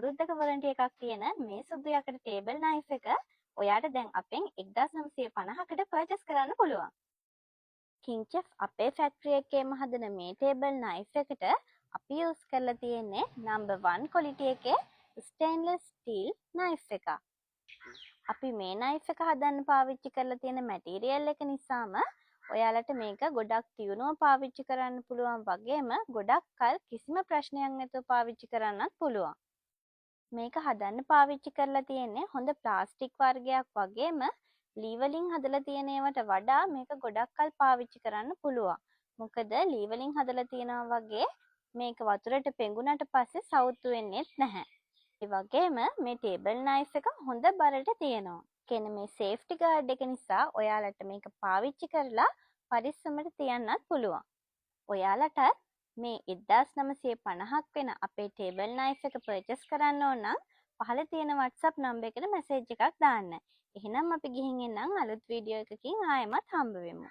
අවුරුද්දක වරන්ටි එකක් තියෙන මේ සුදු යකඩ ටේබල් නයිෆ් එක ඔයාට දැන් අපෙන් 1950කට පර්චේස් කරන්න පුළුවන්. කිං චෙෆ් අපේ ෆැක්ටරි එකේම හදන මේ ටේබල් නයිෆ් එකට අපි යූස් කරලා තියෙන්නේ නම්බර් 1 ක්වොලිටි එකේ ස්ටේන්ලස් ස්ටීල් නයිෆ් එකක්. අපි මේ නයිෆ් එක හදන්න පාවිච්චි කරලා තියෙන මැටීරියල් එක නිසාම ඔයාලට මේක ගොඩක් තියුණුව පාවිච්චි කරන්න පුළුවන් වගේම ගොඩක් කල් කිසිම ප්‍රශ්නයක් නැතුව පාවිච්චි කරන්නත් පුළුවන්. මේක හදන්න පාවිච්චි කරලා තියෙන්නේ හොඳ ප්ලාස්ටික් වර්ගයක් වගේම ලී වලින් හදලා තියෙන ඒවාට වඩා මේක ගොඩක් කල් පාවිච්චි කරන්න පුළුවන්. මොකද ලී වලින් හදලා තියෙනවා වගේ මේක වතුරට පෙඟුනට පස්සේ සවුත්තු වෙන්නේ නැහැ. ඒ වගේම මේ ටේබල් නයිෆ් එක හොඳ බරට තියෙනවා. කියන මේ සේෆ්ටි ගාඩ් එක නිසා ඔයාලට මේක පාවිච්චි කරලා පරිස්සමට තියන්නත් පුළුවන්. ඔයාලට මේ 1950ක් වෙන අපේ ටේබල් නයිෆ් එක පර්චේස් කරන්න ඕන නම් පහළ තියෙන WhatsApp නම්බර් එකට මැසේජ් එකක් දාන්න. එහෙනම් අපි ගිහින් එන්නම් අලුත් වීඩියෝ එකකින් ආයෙමත් හම්බ වෙමු.